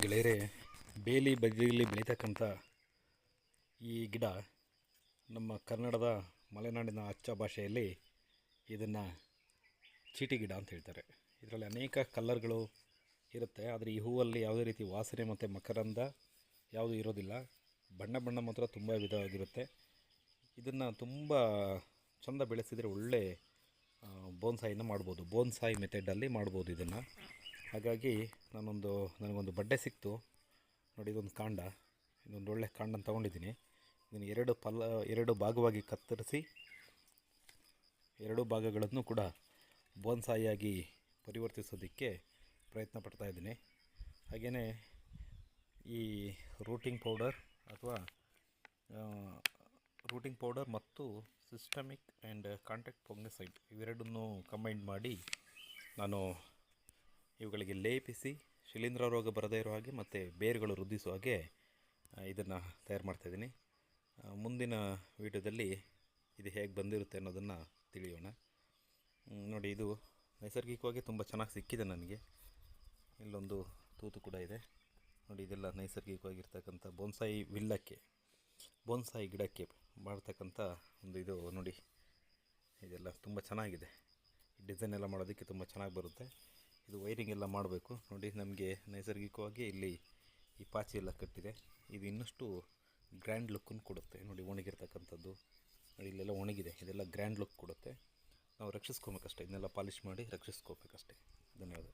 ಗೆಳೆಯರೆ, ಬೇಲಿ ಬದಿಯಲ್ಲಿ ಬೆಳೀತಕ್ಕಂಥ ಈ ಗಿಡ ನಮ್ಮ ಕನ್ನಡದ ಮಲೆನಾಡಿನ ಅಚ್ಚ ಭಾಷೆಯಲ್ಲಿ ಇದನ್ನು ಚೀಟಿ ಗಿಡ ಅಂತ ಹೇಳ್ತಾರೆ. ಇದರಲ್ಲಿ ಅನೇಕ ಕಲ್ಲರ್ಗಳು ಇರುತ್ತೆ, ಆದರೆ ಈ ಹೂವಲ್ಲಿ ಯಾವುದೇ ರೀತಿ ವಾಸನೆ ಮತ್ತು ಮಕರಂದ ಯಾವುದೂ ಇರೋದಿಲ್ಲ. ಬಣ್ಣ ಬಣ್ಣ ಮಾತ್ರ ತುಂಬ ವಿಧವಾಗಿರುತ್ತೆ. ಇದನ್ನು ತುಂಬ ಚೆಂದ ಬೆಳೆಸಿದರೆ ಒಳ್ಳೆ ಬೋನ್ಸಾಯಿನ ಮಾಡ್ಬೋದು. ಬೋನ್ಸಾಯಿ ಮೆಥಡಲ್ಲಿ ಮಾಡ್ಬೋದು ಇದನ್ನು. ಹಾಗಾಗಿ ನನಗೊಂದು ಬಡ್ಡೆ ಸಿಕ್ತು ನೋಡಿ. ಇದೊಂದು ಕಾಂಡ, ಇದೊಂದು ಒಳ್ಳೆ ಕಾಂಡನ ತೊಗೊಂಡಿದ್ದೀನಿ. ಇದನ್ನು ಎರಡು ಭಾಗವಾಗಿ ಕತ್ತರಿಸಿ ಎರಡೂ ಭಾಗಗಳನ್ನು ಕೂಡ ಬೋನ್ಸಾಯಿಯಾಗಿ ಪರಿವರ್ತಿಸೋದಕ್ಕೆ ಪ್ರಯತ್ನ ಪಡ್ತಾಯಿದ್ದೀನಿ. ಹಾಗೆಯೇ ಈ ರೂಟಿಂಗ್ ಪೌಡರ್ ಮತ್ತು ಸಿಸ್ಟಮಿಕ್ ಆ್ಯಂಡ್ ಕಾಂಟ್ಯಾಕ್ಟ್ ಫಂಗಿಸೈಡ್ ಇವೆರಡನ್ನೂ ಕಂಬೈನ್ ಮಾಡಿ ನಾನು ಇವುಗಳಿಗೆ ಲೇಪಿಸಿ ಶಿಲೀಂಧ್ರ ರೋಗ ಬರದೇ ಇರೋ ಹಾಗೆ ಮತ್ತು ಬೇರುಗಳು ವೃದ್ಧಿಸುವ ಹಾಗೆ ಇದನ್ನು ತಯಾರು ಮಾಡ್ತಾಯಿದ್ದೀನಿ. ಮುಂದಿನ ವಿಡಿಯೋದಲ್ಲಿ ಇದು ಹೇಗೆ ಬಂದಿರುತ್ತೆ ಅನ್ನೋದನ್ನು ತಿಳಿಯೋಣ. ನೋಡಿ, ಇದು ನೈಸರ್ಗಿಕವಾಗಿ ತುಂಬ ಚೆನ್ನಾಗಿ ಸಿಕ್ಕಿದೆ ನನಗೆ. ಇಲ್ಲೊಂದು ತೂತು ಕೂಡ ಇದೆ ನೋಡಿ. ಇದೆಲ್ಲ ನೈಸರ್ಗಿಕವಾಗಿರ್ತಕ್ಕಂಥ ಬೋನ್ಸಾಯಿ ಗಿಡಕ್ಕೆ ಮಾಡ್ತಕ್ಕಂಥ ಇದು ನೋಡಿ. ಇದೆಲ್ಲ ತುಂಬ ಚೆನ್ನಾಗಿದೆ. ಡಿಸೈನ್ ಎಲ್ಲ ಮಾಡೋದಕ್ಕೆ ತುಂಬ ಚೆನ್ನಾಗಿ ಬರುತ್ತೆ. ಇದು ವೈರಿಂಗ್ ಎಲ್ಲ ಮಾಡಬೇಕು ನೋಡಿ. ನಮಗೆ ನೈಸರ್ಗಿಕವಾಗಿ ಇಲ್ಲಿ ಈ ಪಾಚಿ ಎಲ್ಲ ಕಟ್ಟಿದೆ. ಇದು ಇನ್ನಷ್ಟು ಗ್ರ್ಯಾಂಡ್ ಲುಕ್ಕನ್ನು ಕೊಡುತ್ತೆ ನೋಡಿ. ಒಣಗಿರ್ತಕ್ಕಂಥದ್ದು ನೋಡಿ, ಇಲ್ಲೆಲ್ಲ ಒಣಗಿದೆ. ಇದೆಲ್ಲ ಗ್ರ್ಯಾಂಡ್ ಲುಕ್ ಕೊಡುತ್ತೆ. ನಾವು ರಕ್ಷಿಸ್ಕೋಬೇಕಷ್ಟೇ, ಇದನ್ನೆಲ್ಲ ಪಾಲಿಷ್ ಮಾಡಿ ರಕ್ಷಿಸ್ಕೋಬೇಕಷ್ಟೇ. ಧನ್ಯವಾದ.